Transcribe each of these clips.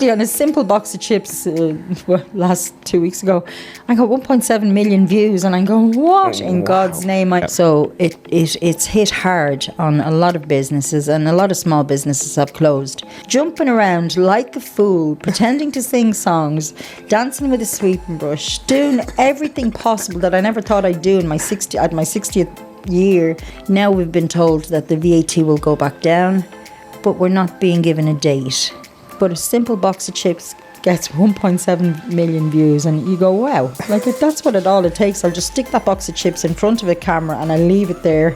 Actually, on a simple box of chips last 2 weeks ago, I got 1.7 million views, and I'm going, what in God's name? So it's hit hard on a lot of businesses, and a lot of small businesses have closed. Jumping around like a fool, pretending to sing songs, dancing with a sweeping brush, doing everything possible that I never thought I'd do at my 60th year. Now we've been told that the VAT will go back down, but we're not being given a date. But a simple box of chips gets 1.7 million views, and you go, wow, like if that's what it takes, I'll just stick that box of chips in front of a camera and I'll leave it there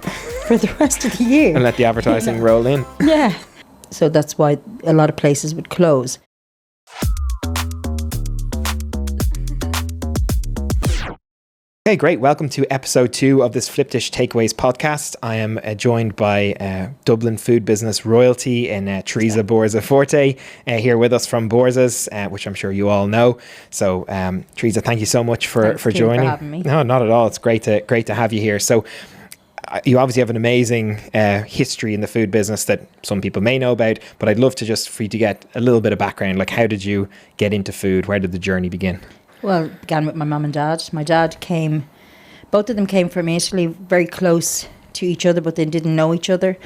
for the rest of the year. And let the advertising roll in. Yeah. So that's why a lot of places would close. Okay, great. Welcome to episode 2 of this Flip Dish Takeaways podcast. I am joined by Dublin food business royalty and Teresa Borza Forte here with us from Borza's, which I'm sure you all know. So, Teresa, thank you so much for joining. For having me. No, not at all. It's great to have you here. So, you obviously have an amazing history in the food business that some people may know about, but I'd love to just for you to get a little bit of background. Like, how did you get into food? Where did the journey begin? Well, it began with my mum and dad. My dad both of them came from Italy, very close to each other, but they didn't know each other.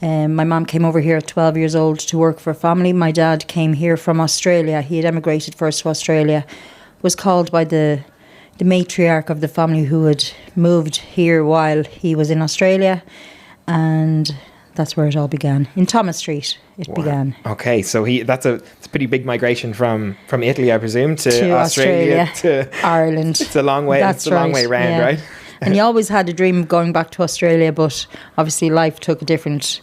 My mum came over here at 12 years old to work for a family. My dad came here from Australia. He had emigrated first to Australia, was called by the matriarch of the family who had moved here while he was in Australia, and that's where it all began. In Thomas Street, it began. Okay, so that's a pretty big migration from Italy, I presume, to Australia to Ireland. It's a long way. It's a long way round, right? And he always had a dream of going back to Australia, but obviously life took a different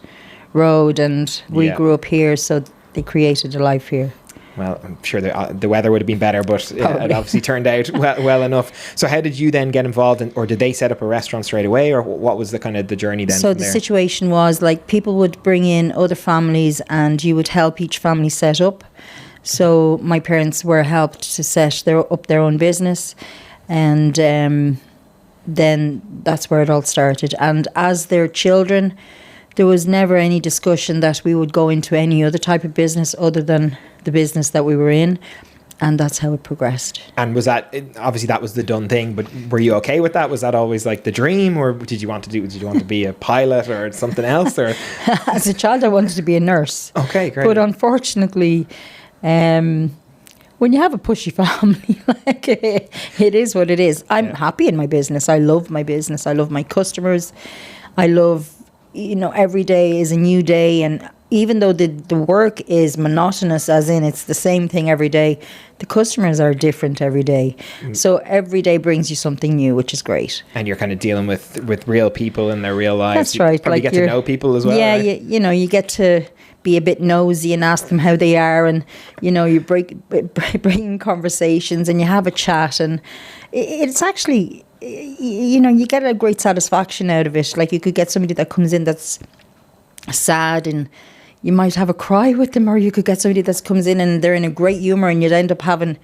road, and we grew up here, so they created a life here. Well, I'm sure the weather would have been better, but it obviously turned out well enough. So how did you then get involved or did they set up a restaurant straight away, or what was the journey then? So the situation was like people would bring in other families and you would help each family set up. So my parents were helped to set up their own business, and then that's where it all started. And as their children, there was never any discussion that we would go into any other type of business other than the business that we were in, and that's how it progressed. And was that obviously that was the done thing? But were you okay with that? Was that always like the dream, or did you want to be a pilot or something else? Or as a child, I wanted to be a nurse. Okay, great. But unfortunately, when you have a pushy family, like it is what it is. I'm happy in my business. I love my business. I love my customers. I love, every day is a new day, and even though the work is monotonous, as in it's the same thing every day, the customers are different every day. So every day brings you something new, which is great. And you're kind of dealing with real people in their real lives. That's right. You probably get to know people as well. Yeah, right? you get to be a bit nosy and ask them how they are, and you bring conversations and you have a chat, and it's actually, you get a great satisfaction out of it. Like you could get somebody that comes in that's sad and you might have a cry with them, or you could get somebody that comes in and they're in a great humour and you'd end up having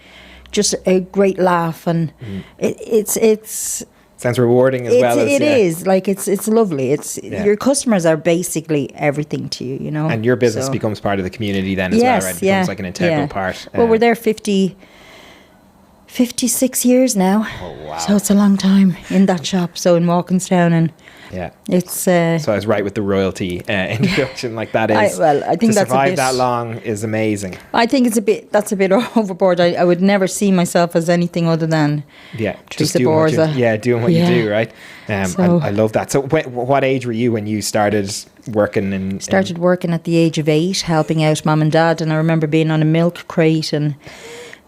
just a great laugh, and it's sounds rewarding as well. It is like it's lovely. Your customers are basically everything to you, And your business becomes part of the community then as well, right? It becomes like an integral part. Well, we're there 56 years now. Oh wow! So it's a long time in that shop. So in Walkinstown, and it's. So I was right with the royalty introduction. Like that is. I think to that's survive that long is amazing. I think that's a bit overboard. I would never see myself as anything other than Teresa Borza. Doing what you do, right? I love that. So what age were you when you started working? Started working at the age of 8, helping out mum and dad, and I remember being on a milk crate and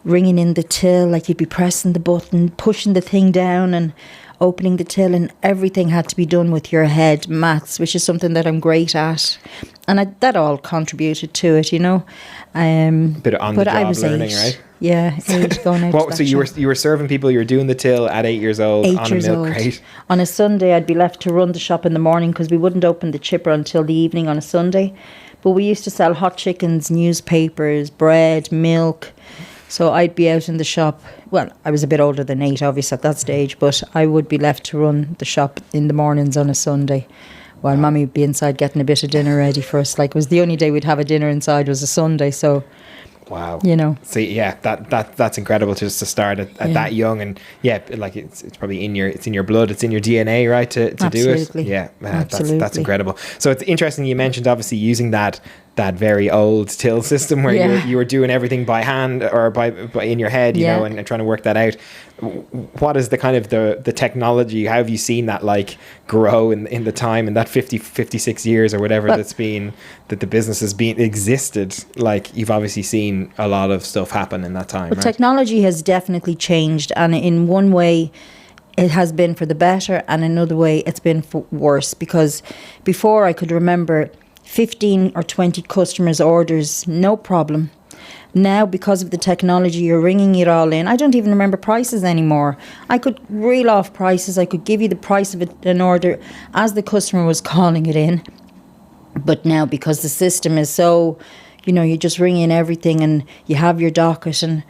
ringing in the till, like you'd be pressing the button, pushing the thing down and opening the till, and everything had to be done with your head. Maths, which is something that I'm great at, and that all contributed to it, Bit of on-the-job learning, 8. right? Yeah, 8 going out. So you were serving people. You were doing the till at 8 years old on a milk crate. On a Sunday, I'd be left to run the shop in the morning because we wouldn't open the chipper until the evening on a Sunday. But we used to sell hot chickens, newspapers, bread, milk. So I'd be out in the shop. Well, I was a bit older than 8, obviously, at that stage, but I would be left to run the shop in the mornings on a Sunday, while Mummy would be inside getting a bit of dinner ready for us. Like, it was the only day we'd have a dinner inside was a Sunday, so Wow. You know. See, yeah, that's incredible just to start at that young, and yeah, like it's probably in your blood, it's in your DNA, right? To do it. Yeah, that's incredible. So it's interesting you mentioned obviously using that very old till system where you were doing everything by hand or by in your head, you know, and trying to work that out. What is the kind of the technology? How have you seen that like grow in the time, in that 56 years or whatever that's been, that the business has been existed? Like, you've obviously seen a lot of stuff happen in that time. But technology has definitely changed, and in one way it has been for the better, and another way it's been for worse, because before I could remember 15 or 20 customers' orders, no problem. Now, because of the technology, you're ringing it all in. I don't even remember prices anymore. I could reel off prices. I could give you the price of an order as the customer was calling it in. But now, because the system is so, you know, you just ring in everything and you have your docket, and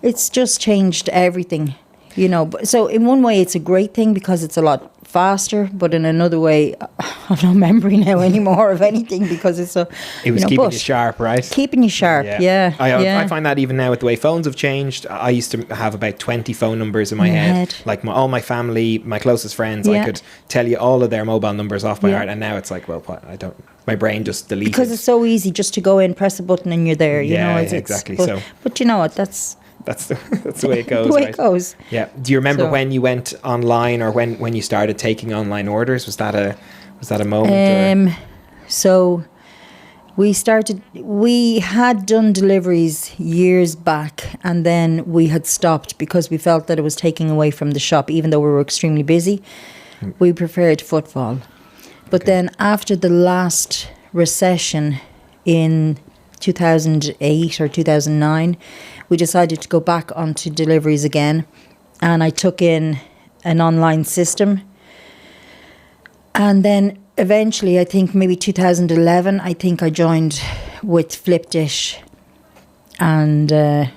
it's just changed everything, you know. So in one way, it's a great thing because it's a lot faster, but in another way, I've no memory now anymore of anything because it's so. It was keeping you sharp, right? Keeping you sharp, yeah. I find that even now with the way phones have changed. I used to have about 20 phone numbers in my head. Like all my family, my closest friends, I could tell you all of their mobile numbers off by heart. And now it's like, well, I don't. My brain just deletes. Because it's so easy just to go in, press a button, and you're there. You know, exactly. But you know what? That's the way it goes. The way it goes. Yeah. Do you remember when you went online, or when you started taking online orders? Was that a moment? So we had done deliveries years back, and then we had stopped because we felt that it was taking away from the shop, even though we were extremely busy. We preferred footfall. But then after the last recession in 2008 or 2009, we decided to go back onto deliveries again, and I took in an online system. And then eventually, I think maybe 2011, I think I joined with Flipdish, and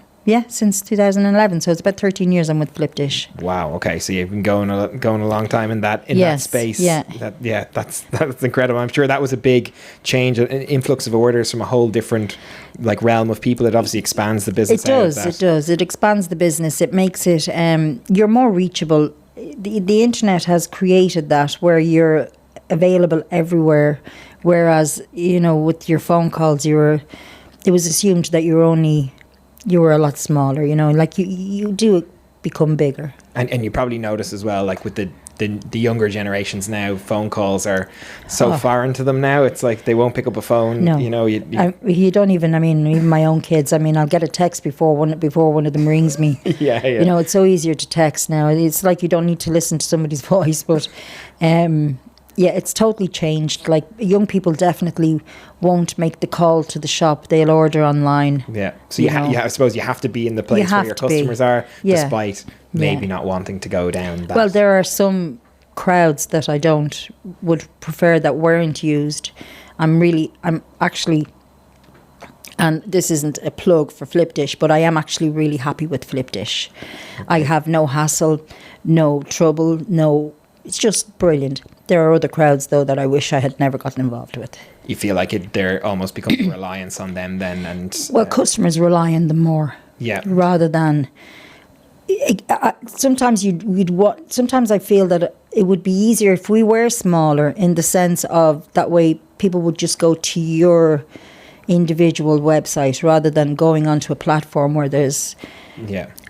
since 2011, so it's about 13 years I'm with Flipdish. Wow. Okay, so you've been going a long time in that space. Yeah. That's incredible. I'm sure that was a big change, an influx of orders from a whole different like realm of people. It obviously expands the business. It does. It expands the business. It makes it you're more reachable. The internet has created that where you're available everywhere, whereas, you know, with your phone calls, it was assumed that you were a lot smaller, you know, like you do become bigger. And you probably notice as well, like with the younger generations now, phone calls are so foreign to them now. It's like they won't pick up a phone. No. You know, you don't even, I mean, even my own kids, I mean, I'll get a text before one of them rings me. Yeah. You know, it's so easier to text now. It's like you don't need to listen to somebody's voice, but it's totally changed. Like, young people definitely won't make the call to the shop. They'll order online. Yeah. So I suppose you have to be in the place where your customers are, despite maybe not wanting to go down that. Well, there are some crowds that I would prefer that weren't used. I'm actually, and this isn't a plug for Flipdish, but I am actually really happy with Flipdish. Okay. I have no hassle, no trouble, it's just brilliant. There are other crowds, though, that I wish I had never gotten involved with. You feel like they're almost becoming a reliance on them then? And well, customers rely on them more. Yeah. Rather than... sometimes sometimes I feel that it would be easier if we were smaller, in the sense of that way people would just go to your individual website rather than going onto a platform where there's...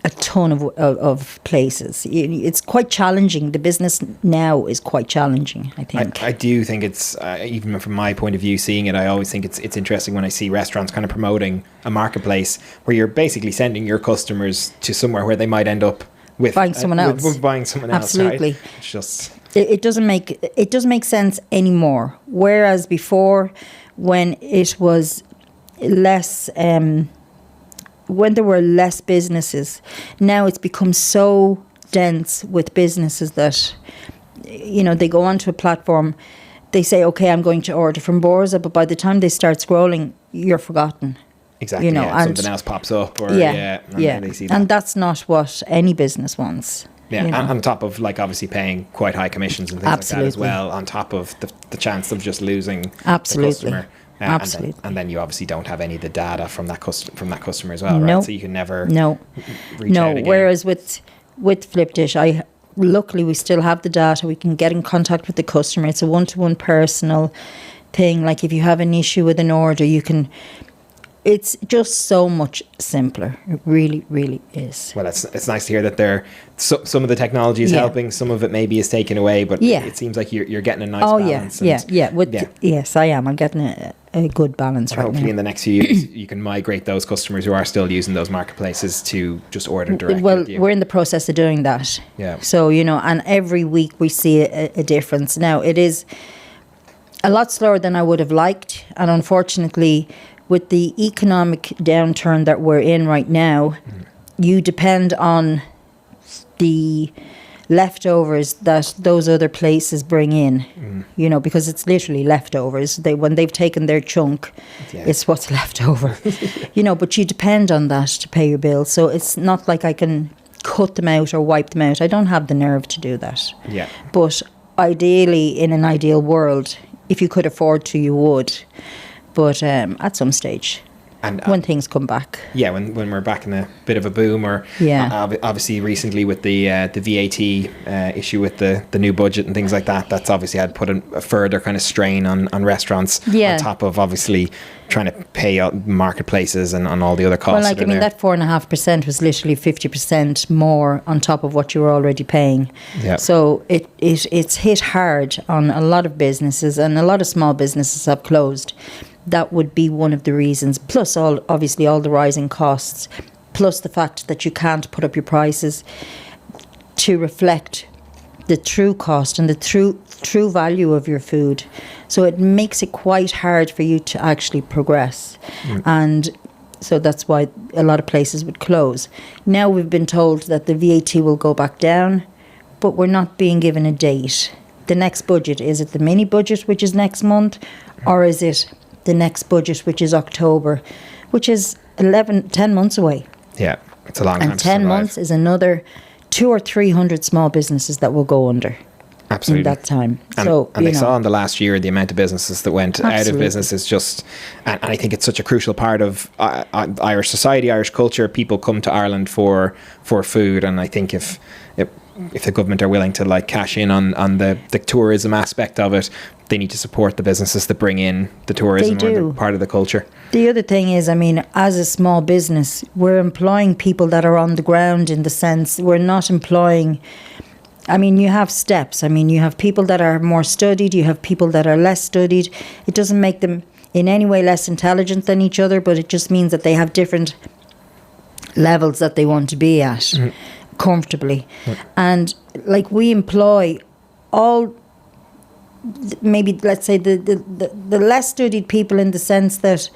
a ton of places. It's quite challenging. The business now is quite challenging, I think. I do think it's, even from my point of view, seeing it, I always think it's interesting when I see restaurants kind of promoting a marketplace where you're basically sending your customers to somewhere where they might end up with buying someone else. With buying someone else. Absolutely. Right? It's just... It doesn't make sense anymore. Whereas before, when it was less... when there were less businesses, now it's become so dense with businesses that, you know, they go onto a platform, they say, okay, I'm going to order from Borza, but by the time they start scrolling, you're forgotten. Exactly, you know, and something else pops up, or they see that. And that's not what any business wants. Yeah, you know? On top of, like, obviously paying quite high commissions and things like that as well, on top of the chance of just losing the customer. Absolutely. And then you obviously don't have any of the data from that customer as well, No. right? So you can never No. reach out again. Whereas with FlipDish, luckily we still have the data. We can get in contact with the customer. It's a one-to-one personal thing. Like if you have an issue with an order, you can. It's just so much simpler. It really, really is. Well, it's nice to hear that some of the technology is helping, some of it maybe is taken away, but it seems like you're getting a nice balance. Yes, I am. I'm getting a good balance right now. Hopefully in the next few years you can migrate those customers who are still using those marketplaces to just order directly. Well, we're in the process of doing that. Yeah. So, and every week we see a difference. Now, it is a lot slower than I would have liked, and unfortunately, with the economic downturn that we're in right now, you depend on the leftovers that those other places bring in, because it's literally leftovers. When they've taken their chunk, it's what's left over, but you depend on that to pay your bills. So it's not like I can cut them out or wipe them out. I don't have the nerve to do that. Yeah. But ideally, in an ideal world, if you could afford to, you would. But at some stage, and when things come back, when we're back in a bit of a boom, or obviously recently with the VAT issue with the new budget and things like that, that's obviously had put a further kind of strain on restaurants, on top of obviously trying to pay out marketplaces and on all the other costs. Well, that 4.5% was literally 50% more on top of what you were already paying. Yeah. So it's hit hard on a lot of businesses, and a lot of small businesses have closed. That would be one of the reasons, plus obviously all the rising costs, plus the fact that you can't put up your prices to reflect the true cost and the true value of your food. So it makes it quite hard for you to actually progress. And so that's why a lot of places would close. Now we've been told that the VAT will go back down, but we're not being given a date. The next budget, is it the mini budget, which is next month, or is it the next budget, which is October, which is 10 months away? Yeah, it's a long time. And 10 months is another 200 or 300 small businesses that will go under. Absolutely. In that time. And they saw in the last year the amount of businesses that went out of business is just, and I think it's such a crucial part of Irish society, Irish culture. People come to Ireland for food, and I think if the government are willing to cash in on the tourism aspect of it, they need to support the businesses that bring in the tourism or the part of the culture. The other thing is, as a small business, we're employing people that are on the ground, in the sense we're not employing. You have steps. You have people that are more studied, you have people that are less studied. It doesn't make them in any way less intelligent than each other, but it just means that they have different levels that they want to be at comfortably. And we employ all, maybe let's say the less studied people, in the sense that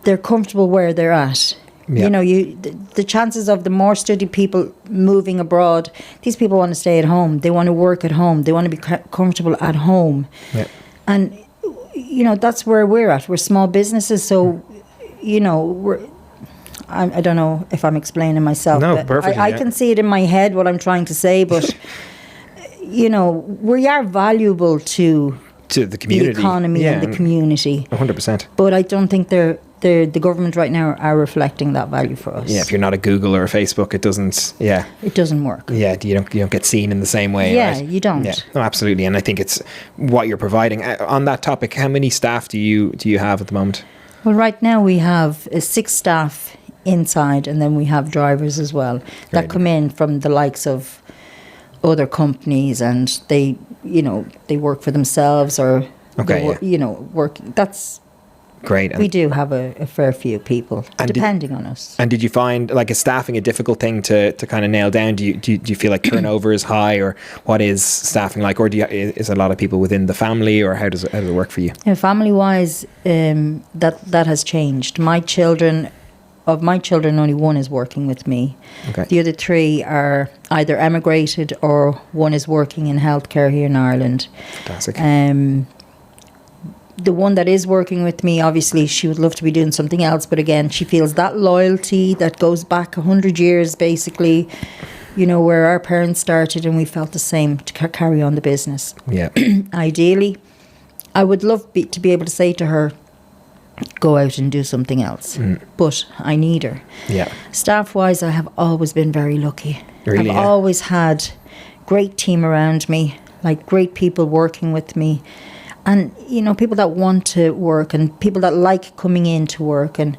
they're comfortable where they're at. Yeah. The chances of the more studied people moving abroad, these people want to stay at home. They want to work at home. They want to be comfortable at home. Yeah. And, that's where we're at. We're small businesses. So, I don't know if I'm explaining myself. No, perfectly. I can see it in my head what I'm trying to say, but, we are valuable to the community, the economy and the community. 100%. But I don't think the government right now are reflecting that value for us. Yeah, if you're not a Google or a Facebook, it doesn't. Yeah, it doesn't work. Yeah, you don't get seen in the same way. Yeah, right? You don't. Yeah, no, absolutely. And I think it's what you're providing. On that topic, how many staff do you have at the moment? Well, right now we have 6 staff inside, and then we have drivers as well that come in from the likes of other companies, and they work for themselves, or working. That's great. We do have a fair few people, depending on us. And did you find is staffing a difficult thing to kind of nail down? Do you feel like turnover is high, or what is staffing like, or is a lot of people within the family, or how does it work for you? Family wise, that has changed. Of my children, only one is working with me. Okay. The other 3 are either emigrated, or one is working in healthcare here in Ireland. Fantastic. The one that is working with me, obviously, she would love to be doing something else, but again, she feels that loyalty that goes back 100 years, basically, where our parents started, and we felt the same to carry on the business. Yeah. Ideally, I would love to be able to say to her, go out and do something else. But I need her. Yeah. Staff-wise, I have always been very lucky. Really, I've yeah. always had great team around me, like great people working with me. And, you know, people that want to work and people that like coming in to work. And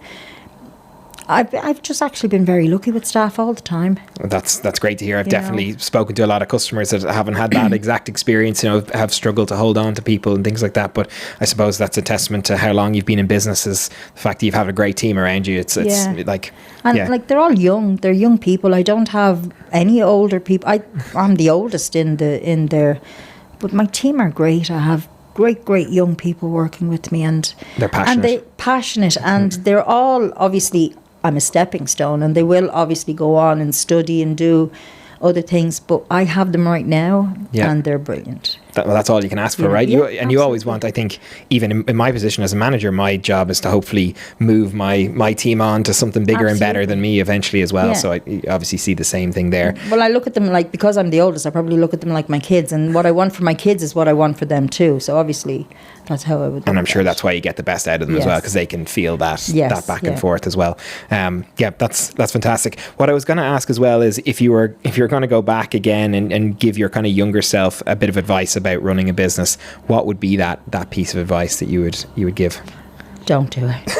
I've just actually been very lucky with staff all the time. That's great to hear. I've You definitely spoken to a lot of customers that haven't had that exact experience, you know, have struggled to hold on to people and things like that. But I suppose that's a testament to how long you've been in business, is the fact that you've had a great team around you. It's like... And yeah. like, they're all young. They're young people. I don't have any older people. I'm the oldest in there. But my team are great. I have great young people working with me, and they're passionate. And they're passionate, and they're all, obviously, I'm a stepping stone, and they will obviously go on and study and do other things, but I have them right now, and they're brilliant. That's all you can ask for, right? You always want, I think, even in my position as a manager, my job is to hopefully move my team on to something bigger and better than me eventually as well. So I obviously see the same thing there. Well, I look at them like, because I'm the oldest, I probably look at them like my kids, and what I want for my kids is what I want for them too. So obviously that's how I would. And I'm sure that's why you get the best out of them as well, because they can feel that back and forth as well. That's fantastic. What I was going to ask as well is, if you're going to go back again and give your kind of younger self a bit of advice about running a business, what would be that piece of advice that you would give? Don't do it.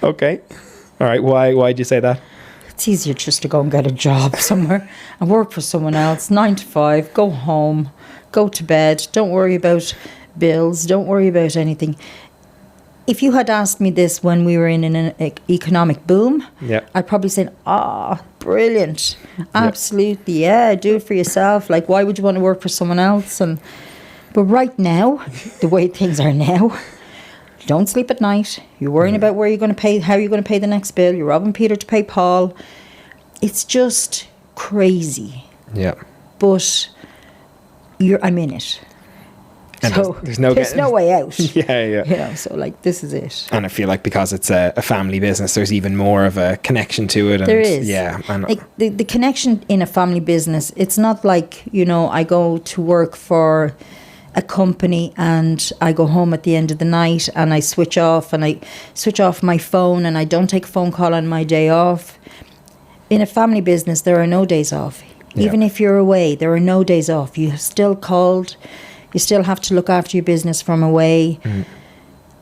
Okay. All right. Why'd you say that? It's easier just to go and get a job somewhere and work for someone else, 9 to 5, go home, go to bed, don't worry about bills, don't worry about anything. If you had asked me this when we were in an economic boom, I'd probably say, brilliant. Absolutely, do it for yourself. Like, why would you want to work for someone else? But right now, the way things are now, you don't sleep at night. You're worrying about where you're going to pay, how you're going to pay the next bill. You're robbing Peter to pay Paul. It's just crazy. Yeah. But I'm in it. And so there's no way out. Yeah. You know, so like, this is it. And I feel like because it's a family business, there's even more of a connection to it. And there is. Yeah. And like the connection in a family business, it's not like, you know, I go to work for a company and I go home at the end of the night and I switch off my phone and I don't take a phone call on my day off. In a family business, there are no days off. Yeah. Even if you're away, there are no days off. You're still called. You still have to look after your business from away.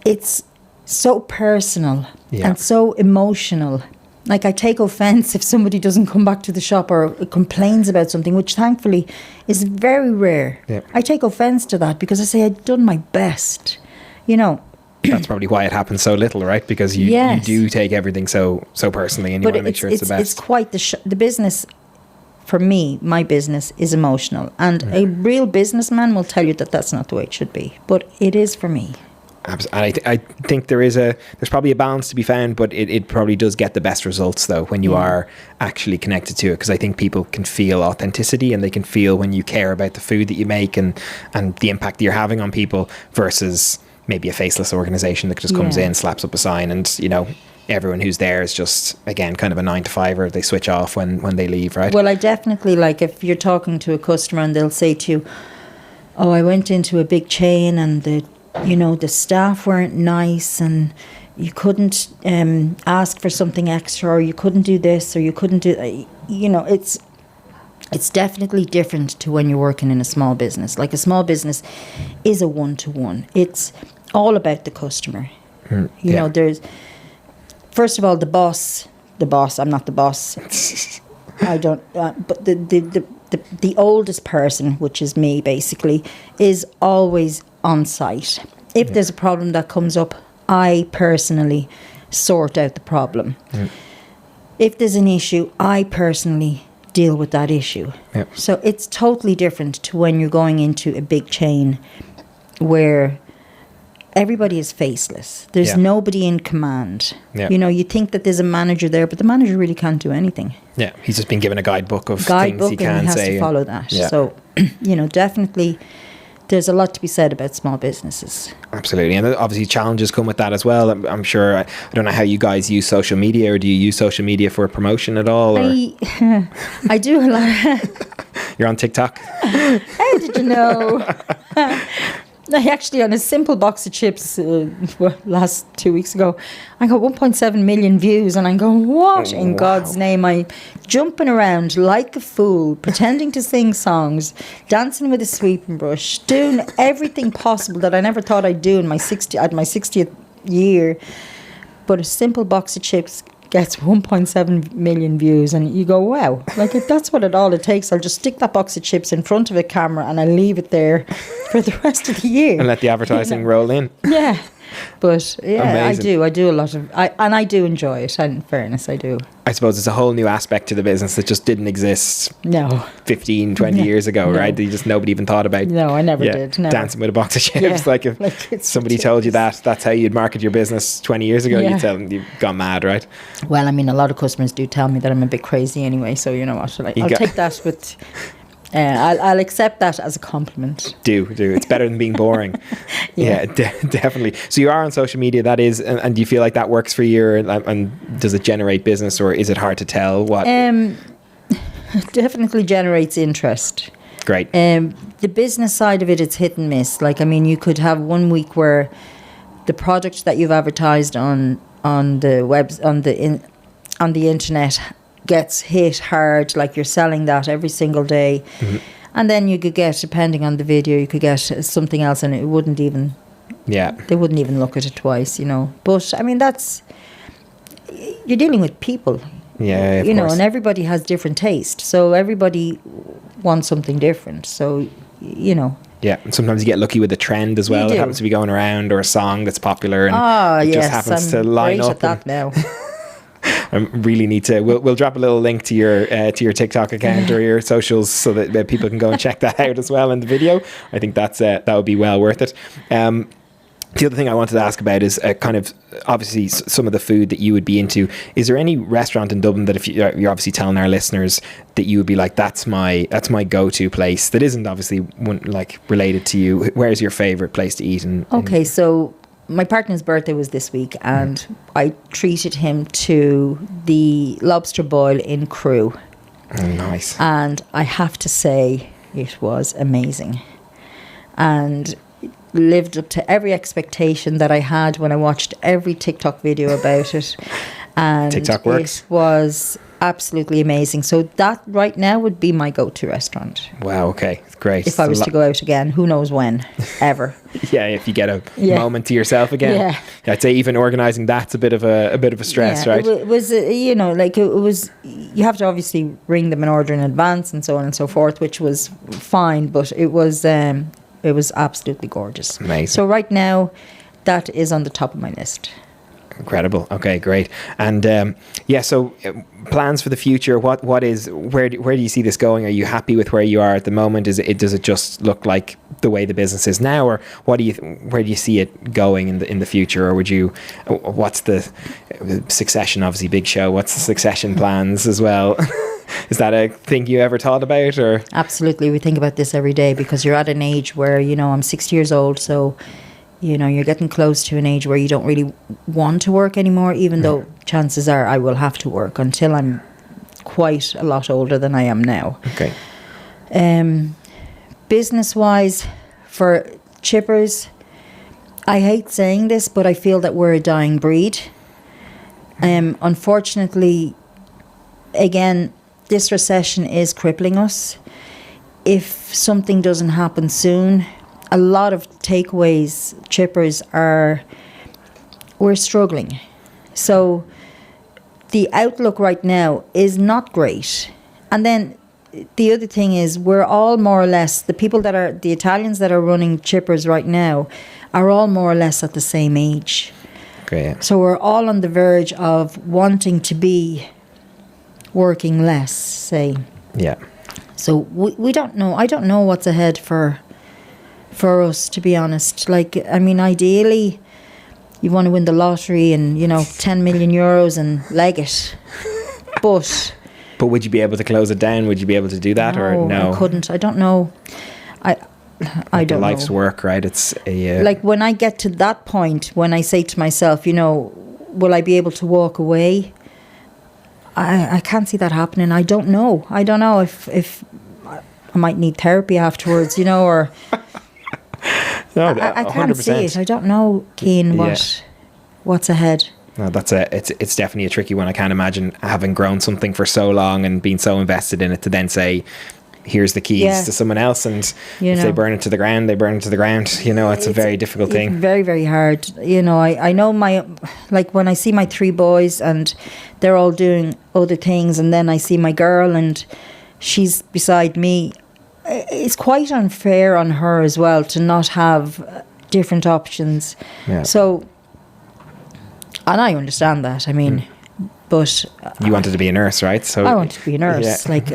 It's so personal and so emotional. Like, I take offence if somebody doesn't come back to the shop or complains about something, which thankfully is very rare. Yeah. I take offence to that because I say I've done my best, you know. That's probably why it happens so little, right? Because you do take everything so personally, and you want to make sure it's the best. It's quite the business. For me, my business is emotional, and a real businessman will tell you that that's not the way it should be, but it is for me. And I think there's probably a balance to be found, but it probably does get the best results though when you are actually connected to it, because I think people can feel authenticity and they can feel when you care about the food that you make and the impact that you're having on people, versus maybe a faceless organization that just comes in, slaps up a sign, and you know, everyone who's there is just, again, kind of a 9 to 5, or they switch off when they leave, right? Well, I definitely, like, if you're talking to a customer and they'll say to you, oh, I went into a big chain and the staff weren't nice and you couldn't ask for something extra, or you couldn't do this, or you couldn't do, you know, it's definitely different to when you're working in a small business. Like, a small business is a one-to-one. It's all about the customer. You know, there's... First of all, the boss, I'm not the boss. I don't, but the oldest person, which is me basically, is always on site. If there's a problem that comes up, I personally sort out the problem. If there's an issue, I personally deal with that issue. So it's totally different to when you're going into a big chain where everybody is faceless. There's nobody in command. You know, you think that there's a manager there, but the manager really can't do anything. Yeah, he's just been given a guidebook of things he can and he has say. to follow that. So, you know, definitely there's a lot to be said about small businesses. Absolutely. And obviously challenges come with that as well. I'm sure, I don't know how you guys use social media, or do you use social media for promotion at all? Or? I do a lot. You're on TikTok? How did you know? I actually, on a simple box of chips last 2 weeks ago, I got 1.7 million views, and I'm going, what in God's name? I'm jumping around like a fool, pretending to sing songs, dancing with a sweeping brush, doing everything possible that I never thought I'd do in my 60th year. But a simple box of chips gets 1.7 million views, and you go, wow, like if that's what it takes, I'll just stick that box of chips in front of a camera and I'll leave it there for the rest of the year and let the advertising roll in. Yeah, but yeah, Amazing. I do a lot of, I do enjoy it. In fairness, I do. I suppose it's a whole new aspect to the business that just didn't exist No, 15, 20 years ago, No. right? Just nobody even thought about. no, I never did. Never. Dancing with a box of chips. Yeah, Like if it's somebody told you that's how you'd market your business 20 years ago, Yeah. you'd tell them you've gone mad, right? Well, I mean, a lot of customers do tell me that I'm a bit crazy anyway. So you know what? I'll take that with. I'll accept that as a compliment. Do. It's better than being boring. Yeah. Definitely. So you are on social media, that is, and do you feel like that works for you, and does it generate business, or is it hard to tell what? Definitely generates interest. Great. The business side of it, it's hit and miss. Like, I mean, you could have 1 week where the product that you've advertised on the web on the internet gets hit hard, like you're selling that every single day. Mm-hmm. And then you could get, depending on the video, you could get something else, and they wouldn't even look at it twice, you know. But I mean, you're dealing with people, Yeah, you know, course. and everybody has different taste, so everybody wants something different. So, you know. Yeah, and sometimes you get lucky with a trend as well. You It do. happens to be going around, or a song that's popular, and it Yes, just happens I'm to line great up. at that now. I really need to. We'll drop a little link to your TikTok account or your socials so that people can go and check that out as well in the video. I think that would be well worth it. The other thing I wanted to ask about is kind of obviously some of the food that you would be into. Is there any restaurant in Dublin that if you're obviously telling our listeners that you would be like, that's my go-to place that isn't obviously like related to you? Where's your favourite place to eat? Okay, so my partner's birthday was this week, and I treated him to the lobster boil in Crewe. Nice. And I have to say, it was amazing. And lived up to every expectation that I had when I watched every TikTok video about it. And TikTok works. It was absolutely amazing. So that right now would be my go-to restaurant. Wow, okay. Great. If I was to go out again, who knows when, ever. Yeah, if you get a Yeah. moment to yourself again. Yeah. I'd say even organising that's a bit of a stress, Yeah, right? It was, you know, like it was, you have to obviously ring them in order in advance and so on and so forth, which was fine, but it was absolutely gorgeous. Amazing. So right now, that is on the top of my list. Incredible. Okay, great. And so plans for the future. Where do you see this going? Are you happy with where you are at the moment? Does it just look like the way the business is now, or where do you see it going in the future? Or what's the succession? Obviously, big show. What's the succession plans as well? Is that a thing you ever thought about, or? Absolutely, we think about this every day because you're at an age where, you know, I'm 60 years old, so you know, you're getting close to an age where you don't really want to work anymore, even though chances are I will have to work until I'm quite a lot older than I am now. Okay. Business-wise, for chippers, I hate saying this, but I feel that we're a dying breed. Unfortunately, again, this recession is crippling us. If something doesn't happen soon, a lot of takeaways, chippers we're struggling. So the outlook right now is not great. And then the other thing is we're all more or less, the Italians that are running chippers right now are all more or less at the same age. Okay. Yeah. So we're all on the verge of wanting to be working less, say. Yeah. So we don't know. I don't know what's ahead for us, to be honest. Like, I mean, ideally, you want to win the lottery and, you know, 10 million euros and leg it. But would you be able to close it down? Would you be able to do that, or no? I couldn't. I don't know. I don't know. Life's work, right? It's a like when I get to that point, when I say to myself, you know, will I be able to walk away? I can't see that happening. I don't know. I don't know if I might need therapy afterwards, you know, or No, I can't see 100%. it. I don't know, Cian, what's ahead. No, it's definitely a tricky one. I can't imagine having grown something for so long and being so invested in it to then say, here's the keys to someone else, and if they burn it to the ground, they burn it to the ground. You know, it's a very difficult thing. Very, very hard. You know, I know when I see my 3 boys and they're all doing other things, and then I see my girl and she's beside me, it's quite unfair on her as well to not have different options. Yeah. So, and I understand that. I mean, but you wanted to be a nurse, right? So I wanted to be a nurse. Yeah. Like,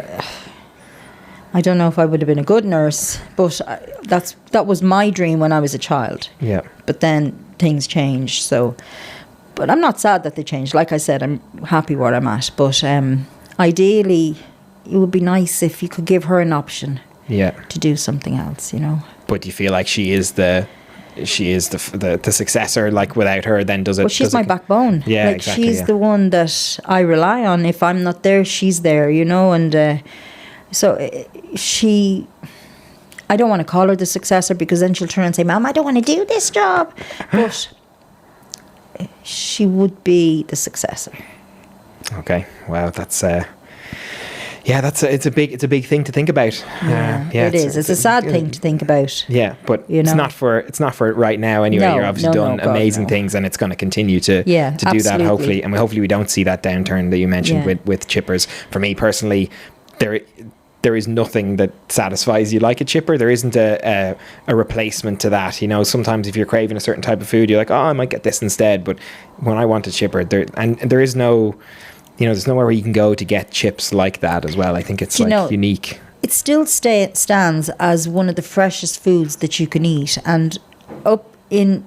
I don't know if I would have been a good nurse, but that was my dream when I was a child. Yeah. But then things changed. So, but I'm not sad that they changed. Like I said, I'm happy where I'm at. But ideally, it would be nice if you could give her an option. Yeah. To do something else, you know. But do you feel like she is the successor? Like, without her, then does it? Well, she's my backbone. Yeah, like, exactly. She's the one that I rely on. If I'm not there, she's there, you know. And so I don't want to call her the successor, because then she'll turn and say, "Mom, I don't want to do this job." But she would be the successor. Okay. Wow, that's. It's a big thing to think about. It is. It's a sad thing to think about. Yeah, but it's not for it right now anyway. No, you're obviously done amazing things, and it's going to continue to do that, hopefully. And hopefully we don't see that downturn that you mentioned with chippers. For me personally, there is nothing that satisfies you like a chipper. There isn't a replacement to that. You know, sometimes if you're craving a certain type of food, you're like, oh, I might get this instead. But when I want a chipper, there is no. You know, there's nowhere where you can go to get chips like that as well. I think it's unique. It still stands as one of the freshest foods that you can eat, and up in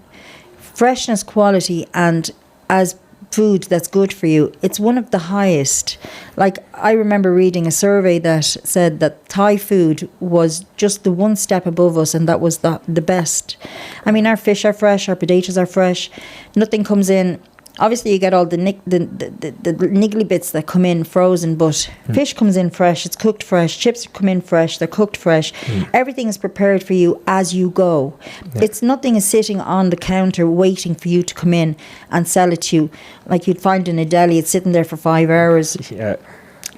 freshness, quality, and as food that's good for you, it's one of the highest. Like, I remember reading a survey that said that Thai food was just the one step above us, and that was the best. I mean, our fish are fresh, our potatoes are fresh, nothing comes in. Obviously, you get all the niggly bits that come in frozen, but fish comes in fresh, it's cooked fresh, chips come in fresh, they're cooked fresh. Everything is prepared for you as you go. Yeah. Nothing is sitting on the counter waiting for you to come in and sell it to you. Like you'd find in a deli, it's sitting there for 5 hours. Yeah.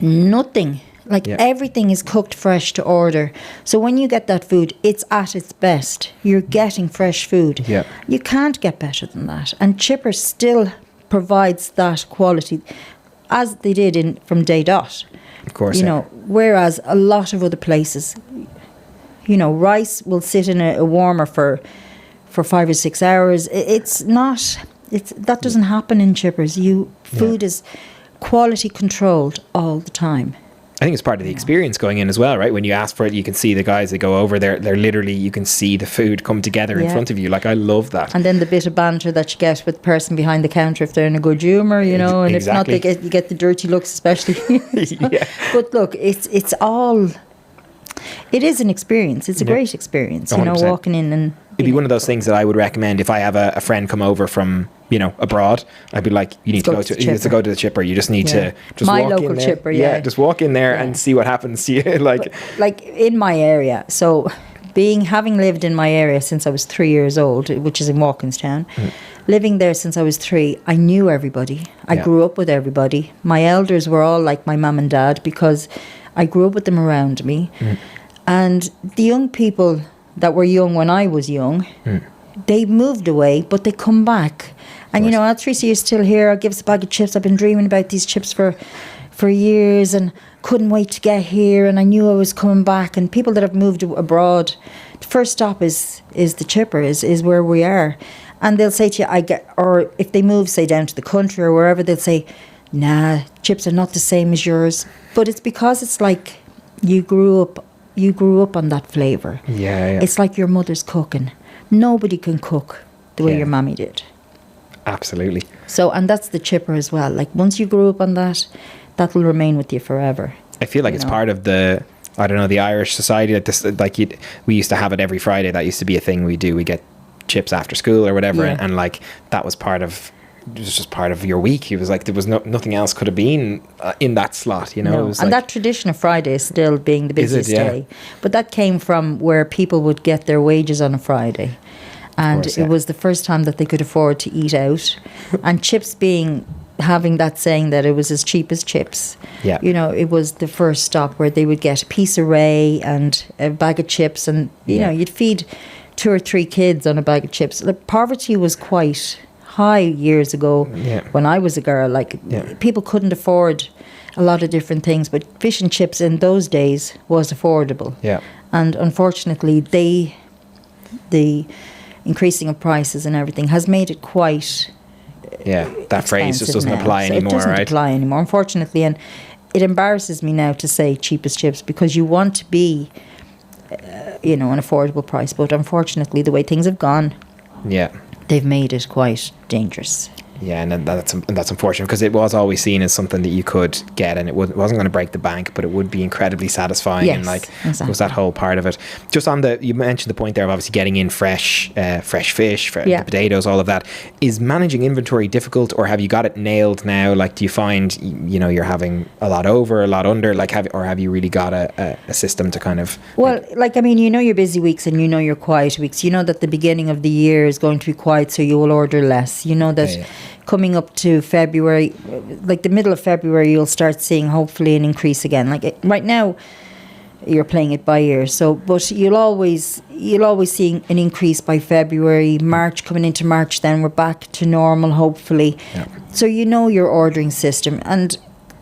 Nothing. Everything is cooked fresh to order. So when you get that food, it's at its best. You're getting fresh food. Yeah. You can't get better than that. And Chipper still provides that quality, as they did from day dot. Of course. You know, whereas a lot of other places, you know, rice will sit in a warmer for 5 or 6 hours. That doesn't happen in Chippers. Food is quality controlled all the time. I think it's part of the experience going in as well, right? When you ask for it, you can see the guys that go over there. They're literally, you can see the food come together in front of you. Like, I love that. And then the bit of banter that you get with the person behind the counter if they're in a good humour, you know, and exactly. If not, you get the dirty looks, especially. Yeah. But look, it is an experience. It's a great experience, 100%. You know, walking in and... It'd be one of those things that I would recommend if I have a friend come over from, you know, abroad. I'd be like, you need to go to the Chipper. You just need to just my walk local in there. Chipper, just walk in there and see what happens to you. like in my area. So having lived in my area since I was 3 years old, which is in Walkinstown, living there since I was 3, I knew everybody. I grew up with everybody. My elders were all like my mum and dad because I grew up with them around me. And the young people that were young when I was young, they moved away, but they come back. And, you know, Teresa, you're still here. I'll give us a bag of chips. I've been dreaming about these chips for years and couldn't wait to get here. And I knew I was coming back. And people that have moved abroad, the first stop is the Chipper, is where we are. And they'll say to you, or if they move, say, down to the country or wherever, they'll say, nah, chips are not the same as yours. But it's because it's like you grew up on that flavour. Yeah. It's like your mother's cooking. Nobody can cook the way your mammy did. Absolutely. So, and that's the Chipper as well. Like, once you grew up on that will remain with you forever. I feel like it's part of the Irish society. We used to have it every Friday. That used to be a thing we do. We get chips after school or whatever. And like, that was part of it was just part of your week. He was like, there was nothing else could have been in that slot, you know. No. It was And like, that tradition of Friday is still being the busiest yeah. day. But that came from where people would get their wages on a Friday. And course, yeah. it was the first time that they could afford to eat out. And chips having that saying that it was as cheap as chips. Yeah. You know, it was the first stop where they would get a piece of Ray and a bag of chips. And, you know, you'd feed 2 or 3 kids on a bag of chips. Like, poverty was quite high years ago when I was a girl. Like, people couldn't afford a lot of different things, but fish and chips in those days was affordable. Yeah. And unfortunately, the increasing of prices and everything has made it quite that phrase just doesn't apply anymore, it doesn't right? apply anymore, unfortunately. And it embarrasses me now to say cheap as chips, because you want to be an affordable price, but unfortunately the way things have gone, they've made it quite dangerous. Yeah, and that's unfortunate, because it was always seen as something that you could get, and it wasn't going to break the bank, but it would be incredibly satisfying. Yes, and like exactly. was that whole part of it. Just on you mentioned the point there of obviously getting in fresh fish, the potatoes, all of that. Is managing inventory difficult, or have you got it nailed now? Like, do you find you're having a lot over, a lot under? Like, have you really got a system to kind of? Well, your busy weeks and your quiet weeks. You know that the beginning of the year is going to be quiet, so you will order less. You know that. Coming up to February, like the middle of February, you'll start seeing hopefully an increase again. Like right now, you're playing it by ear. So, but you'll always see an increase by February, March. Coming into March, then we're back to normal, hopefully. Yeah. So your ordering system, and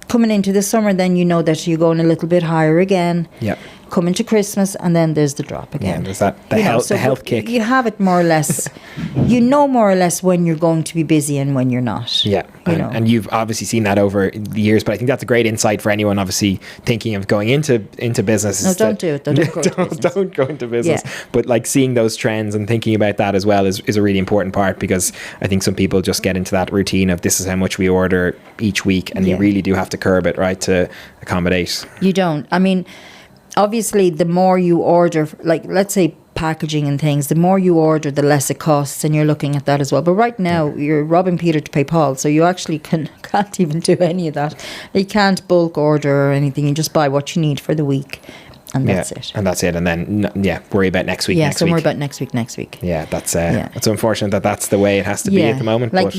coming into the summer, then you know that you're going a little bit higher again. Yeah. Coming to Christmas, and then there's the drop again. Yeah, there's that the health kick. You have it more or less. More or less when you're going to be busy and when you're not. Yeah, and you've obviously seen that over the years. But I think that's a great insight for anyone obviously thinking of going into business. No, don't do it. Don't go into business. Yeah. But like seeing those trends and thinking about that as well is a really important part, because I think some people just get into that routine of this is how much we order each week, and you really do have to curb it, right, to accommodate. You don't. I mean, obviously, the more you order, like let's say packaging and things, the more you order, the less it costs, and you're looking at that as well. But right now, you're robbing Peter to pay Paul, so you actually can't even do any of that. You can't bulk order or anything. You just buy what you need for the week, and that's it. And that's it. And then worry about next week. Worry about next week. Yeah, that's it's unfortunate that's the way it has to be at the moment. Like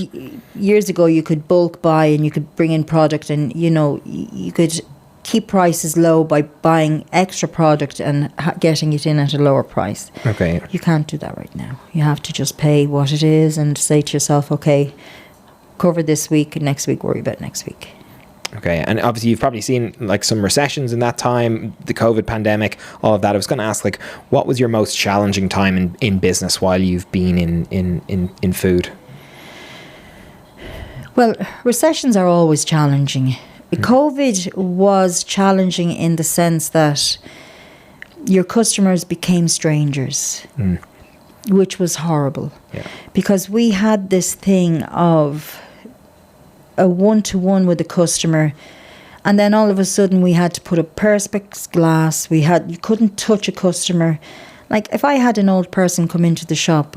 years ago, you could bulk buy and you could bring in product, and you could keep prices low by buying extra product and getting it in at a lower price. Okay. You can't do that right now. You have to just pay what it is and say to yourself, okay, cover this week, and next week worry about next week. Okay, and obviously you've probably seen like some recessions in that time, the COVID pandemic, all of that. I was going to ask, like, what was your most challenging time in business while you've been in food? Well, recessions are always challenging. COVID was challenging in the sense that your customers became strangers, which was horrible. Yeah. Because we had this thing of a one-to-one with the customer, and then all of a sudden we had to put up perspex glass. You couldn't touch a customer. Like if I had an old person come into the shop,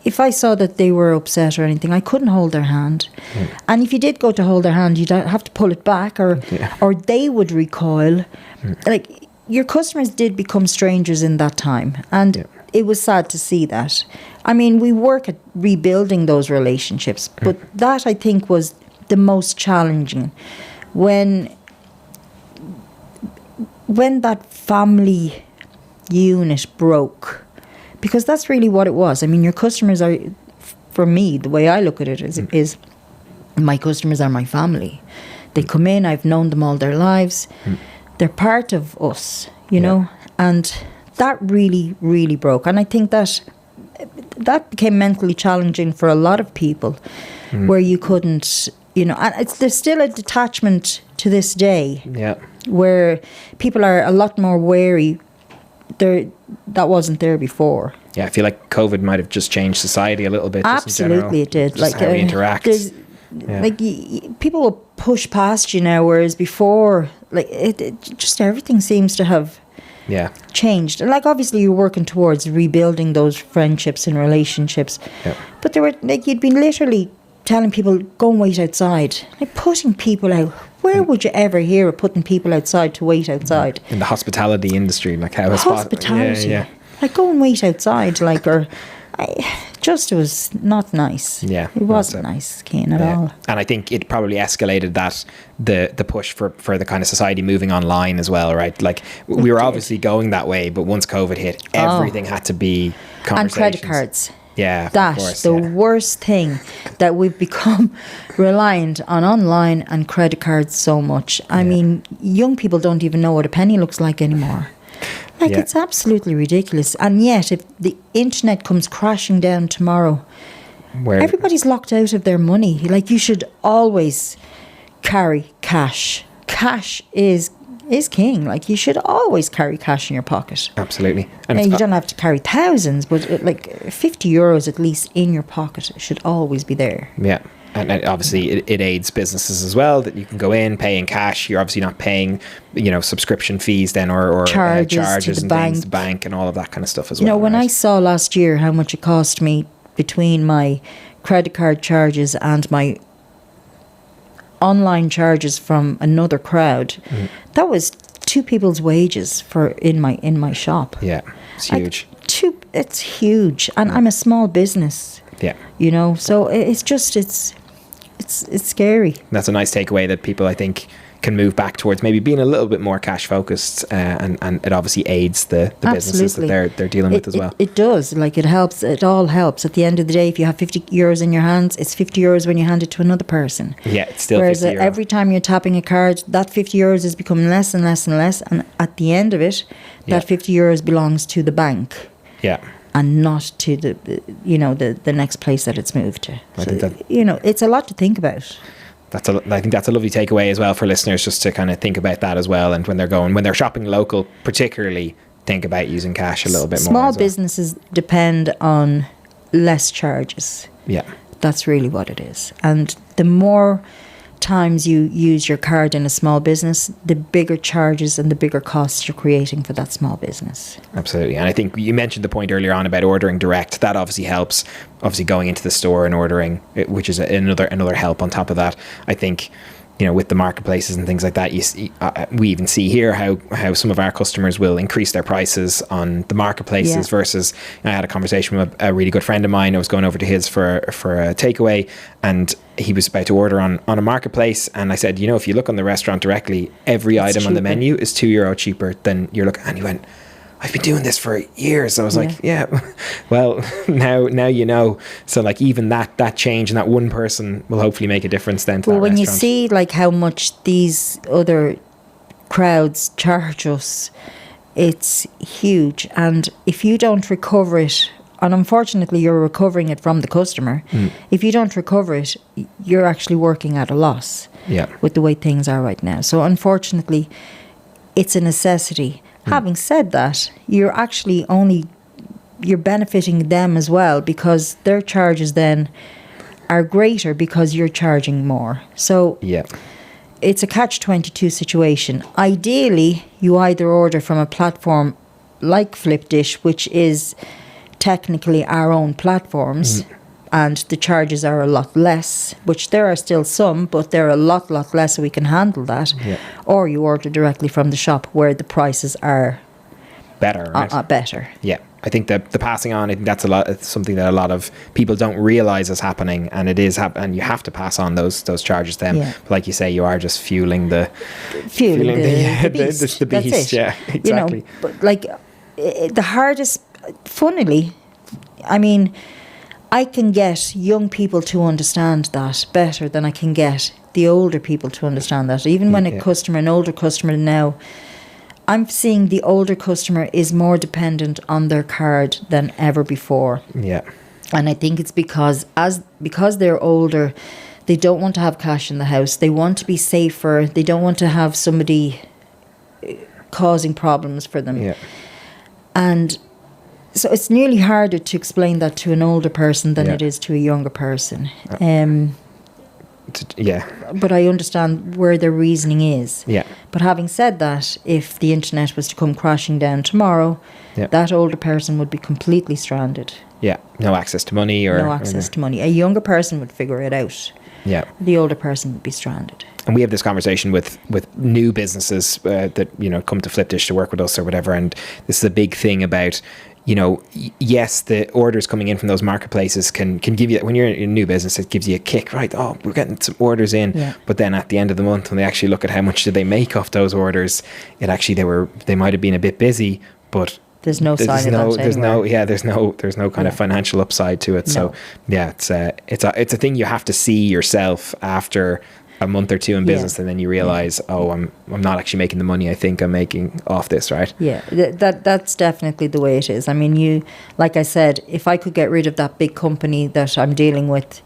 if I saw that they were upset or anything, I couldn't hold their hand. And if you did go to hold their hand, you'd have to pull it back, or they would recoil. Like, your customers did become strangers in that time. And it was sad to see that. I mean, we work at rebuilding those relationships, but that, I think, was the most challenging. When that family unit broke, because that's really what it was. I mean, your customers are, for me, the way I look at it is my customers are my family. They come in, I've known them all their lives. They're part of us, you know, and that really, really broke. And I think that became mentally challenging for a lot of people, where you couldn't, and there's still a detachment to this day, where people are a lot more wary. That wasn't there before. Yeah, I feel like COVID might have just changed society a little bit. Absolutely, it did. Just how we interact. Like people will push past you now, whereas before, like it just everything seems to have changed. And like obviously you're working towards rebuilding those friendships and relationships, but there were like you'd been literally telling people, go and wait outside. Like putting people out. Where would you ever hear of putting people outside to wait outside? In the hospitality industry, like how hospitality. Yeah. Like go and wait outside, like, or it was not nice. Yeah, it wasn't nice, Cian, at all. And I think it probably escalated that the push for the kind of society moving online as well, right? Like we were obviously going that way, but once COVID hit, everything had to be conversations. And credit cards. Yeah, that of course, the worst thing, that we've become reliant on online and credit cards so much. I mean, young people don't even know what a penny looks like anymore. Like it's absolutely ridiculous. And yet, if the internet comes crashing down tomorrow, everybody's locked out of their money. Like you should always carry cash. Cash is king. Like you should always carry cash in your pocket. Absolutely. And you don't have to carry thousands, but like €50 at least in your pocket should always be there. Yeah. And obviously it aids businesses as well, that you can go in, pay in cash. You're obviously not paying, subscription fees then or charges and things to bank and all of that kind of stuff as well. When I saw last year how much it cost me between my credit card charges and my online charges from another crowd, that was 2 people's wages in my shop. Yeah, it's huge. It's huge, and I'm a small business. Yeah, so it's scary. That's a nice takeaway, that people, I think, can move back towards maybe being a little bit more cash focused, and it obviously aids the businesses that they're dealing with as well. It does. Like it helps. It all helps. At the end of the day, if you have €50 in your hands, it's €50 when you hand it to another person. Yeah, it's still Whereas €50. Every time you're tapping a card, that €50 is becoming less and less and less, and at the end of it, that €50 belongs to the bank. Yeah. And not to the next place that it's moved to. It's a lot to think about. I think that's a lovely takeaway as well for listeners, just to kind of think about that as well. And when they're shopping local, particularly, think about using cash a little bit more. Small businesses depend on less charges. Yeah. That's really what it is. And the more times you use your card in a small business, the bigger charges and the bigger costs you're creating for that small business. Absolutely. And I think you mentioned the point earlier on about ordering direct. That obviously helps. Obviously going into the store and ordering, which is another help on top of that. I think, with the marketplaces and things like that, we even see here how some of our customers will increase their prices on the marketplaces versus, I had a conversation with a really good friend of mine. I was going over to his for a takeaway, and he was about to order on a marketplace, and I said, if you look on the restaurant directly, every item cheaper on the menu is €2 cheaper than you're looking. And he went, I've been doing this for years. I was like, well, now so like even that change and that one person will hopefully make a difference then to that when restaurant. You see like how much these other crowds charge us, it's huge. And if you don't recover it, and unfortunately you're recovering it from the customer, if you don't recover it, you're actually working at a loss with the way things are right now. So unfortunately, it's a necessity. Having said that, you're benefiting them as well, because their charges then are greater because you're charging more. So it's a catch-22 situation. Ideally, you either order from a platform like Flipdish, which is technically our own platforms, and the charges are a lot less, which there are still some, but they're a lot less, so we can handle that. Or you order directly from the shop, where the prices are better. Right? Better. Yeah, I think that the passing on, I think that's it's something that a lot of people don't realize is happening, and it is and you have to pass on those charges to them. But like you say, you are just fueling the beast. The beast. Yeah, exactly. But like the hardest, funnily, I mean, I can get young people to understand that better than I can get the older people to understand that. Even when an older customer now, I'm seeing the older customer is more dependent on their card than ever before. Yeah. And I think it's because they're older, they don't want to have cash in the house. They want to be safer. They don't want to have somebody causing problems for them. Yeah. And so it's nearly harder to explain that to an older person than it is to a younger person. Yeah. But I understand where their reasoning is. Yeah. But having said that, if the internet was to come crashing down tomorrow, that older person would be completely stranded. Yeah. No access to money or... No access to money. A younger person would figure it out. Yeah. The older person would be stranded. And we have this conversation with new businesses that, you know, come to Flipdish to work with us or whatever. And this is a big thing about, you know, yes, the orders coming in from those marketplaces can give you, when you're in a new business, it gives you a kick, right? Oh, we're getting some orders in. Yeah. But then at the end of the month, when they actually look at how much did they make off those orders, it actually, they might have been a bit busy, but there's no sign of that anywhere. There's no kind of financial upside to it. No. So yeah, it's a thing you have to see yourself after a month or two in business, and then you realize, oh, I'm not actually making the money I think I'm making off this, right? Yeah, that's definitely the way it is. I mean, like I said, if I could get rid of that big company that I'm dealing with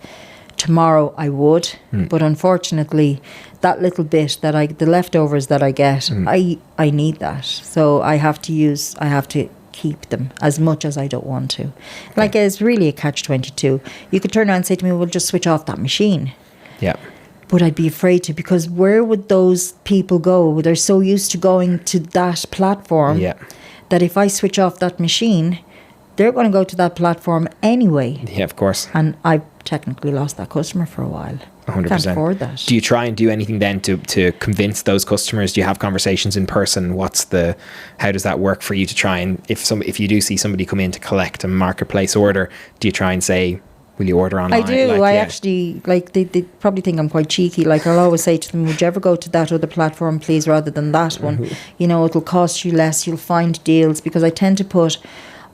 tomorrow, I would. But unfortunately, that little bit the leftovers that I get, I need that. So I have to keep them as much as I don't want to. Like, it's really a catch-22. You could turn around and say to me, well, just switch off that machine. Yeah. But I'd be afraid to, because where would those people go? They're so used to going to that platform that if I switch off that machine, they're going to go to that platform anyway. Yeah, of course. And I've technically lost that customer for a while. 100%. Can't afford that. Do you try and do anything then to convince those customers? Do you have conversations in person? How does that work for you to try and, if you do see somebody come in to collect a marketplace order, do you try and say, will you order online? I do. Actually, like, they probably think I'm quite cheeky. Like, I'll always say to them, would you ever go to that other platform, please, rather than that one? You know, it'll cost you less. You'll find deals, because I tend to put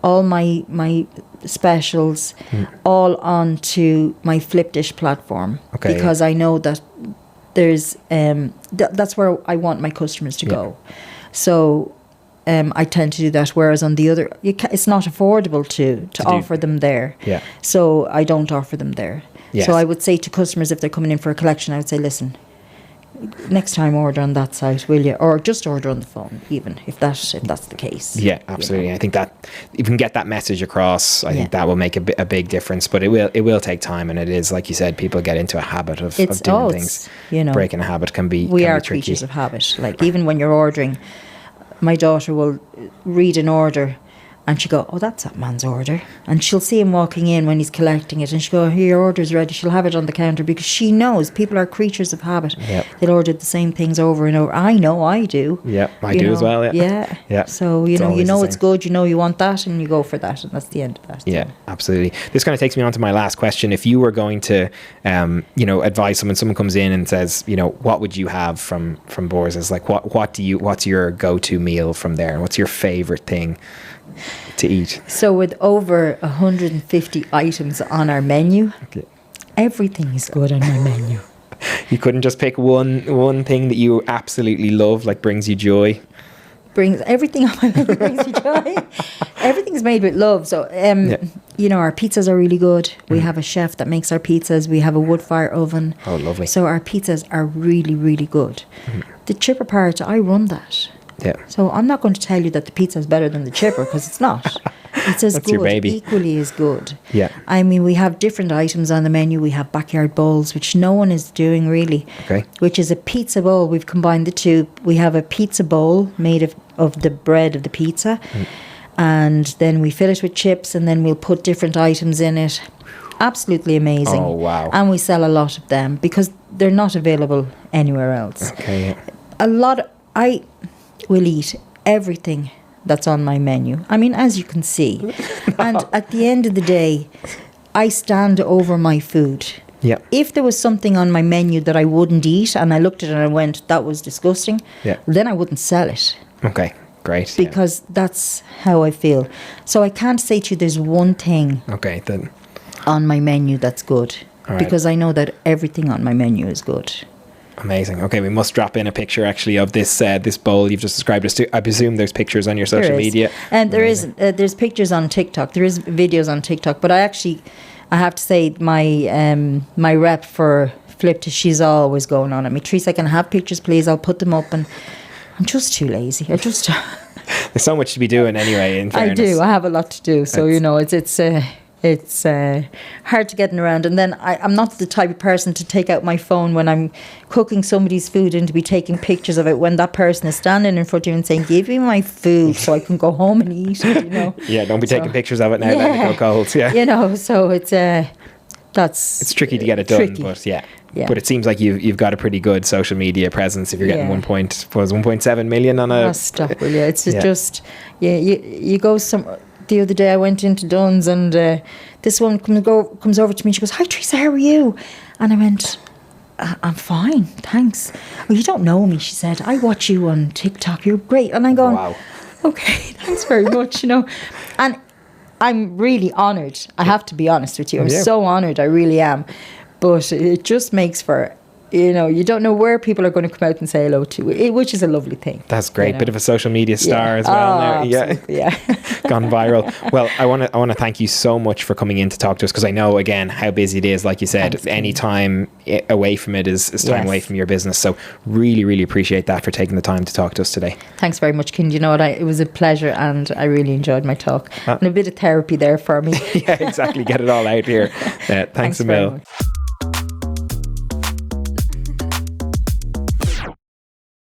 all my specials all onto my Flipdish platform, because I know that there's that's where I want my customers to go. So I tend to do that, whereas on the other, it's not affordable to offer them there. Yeah. So I don't offer them there. Yes. So I would say to customers, if they're coming in for a collection, I would say, listen, next time order on that site, will you? Or just order on the phone, even if that's the case. Yeah, absolutely. You know? I think that if you can get that message across, I think that will make a big difference. But it will take time, and it is, like you said, people get into a habit of doing things. You know, breaking a habit can be we are tricky. Creatures of habit. Like, even when you're ordering, my daughter will read an order and she'll go, oh, that's that man's order. And she'll see him walking in when he's collecting it, and she'll go, here, your order's ready. She'll have it on the counter, because she knows people are creatures of habit. Yep. They'll order the same things over and over. I know I do. Yeah, I do as well. Yeah. So, you know it's good, you want that, and you go for that, and that's the end of that. Yeah, absolutely. This kind of takes me on to my last question. If you were going to, advise someone comes in and says, what would you have from Borza's? Like, what's your go-to meal from there? What's your favorite thing to eat? So with over 150 items on our menu, everything is good on my menu. You couldn't just pick one thing that you absolutely love, like brings you joy? Everything on my menu brings me joy. Everything's made with love. So, our pizzas are really good. We have a chef that makes our pizzas. We have a wood fire oven. Oh, lovely. So our pizzas are really, really good. The chipper part, I run that. Yeah. So I'm not going to tell you that the pizza is better than the chipper, because it's not. It's as That's good, your baby. Equally as good. Yeah. I mean, we have different items on the menu. We have backyard bowls, which no one is doing really. Okay. Which is a pizza bowl. We've combined the two. We have a pizza bowl made of the bread of the pizza, and then we fill it with chips, and then we'll put different items in it. Absolutely amazing. Oh, wow. And we sell a lot of them because they're not available anywhere else. Okay. I will eat everything that's on my menu. I mean, as you can see. And at the end of the day, I stand over my food. Yeah. If there was something on my menu that I wouldn't eat, and I looked at it and I went, that was disgusting, then I wouldn't sell it. Okay, great. Because that's how I feel. So I can't say to you there's one thing on my menu that's good. Right. Because I know that everything on my menu is good. Amazing. Okay, we must drop in a picture actually of this this bowl you've just described us to. I presume there's pictures on your social media. And there's pictures on TikTok. There is videos on TikTok. But I have to say, my rep for Flipdish, she's always going on at me. Teresa, can I have pictures, please? I'll put them up. And I'm just too lazy. There's so much to be doing anyway, in fairness. I do. I have a lot to do. So, it's it's hard to get around. And then I'm not the type of person to take out my phone when I'm cooking somebody's food and to be taking pictures of it when that person is standing in front of you and saying, give me my food so I can go home and eat it, you know. Yeah, don't be taking pictures of it now, letting it go cold. Yeah. You know, so it's it's tricky to get it done, but yeah. But it seems like you've got a pretty good social media presence if you're getting 1.7 million on a... Oh, stop, will you? It's just, you go the other day I went into Dunn's and this woman comes over to me and she goes, hi Teresa, how are you? And I went, I'm fine, thanks. Well, you don't know me, she said. I watch you on TikTok, you're great. And I'm going, wow. Okay, thanks very much, you know. And I'm really honoured. I have to be honest with you. I'm so honoured. I really am. But it just makes for, you know, you don't know where people are going to come out and say hello to, which is a lovely thing. That's great. You know? Bit of a social media star as well. Absolutely, gone viral. Well, I want to thank you so much for coming in to talk to us, because I know, again, how busy it is. Like you said, thanks, any time away from it is time away from your business. So really, really appreciate that for taking the time to talk to us today. Thanks very much, Ken. You know what? It was a pleasure and I really enjoyed my talk. And a bit of therapy there for me. Yeah, exactly. Get it all out here. Thanks a mil.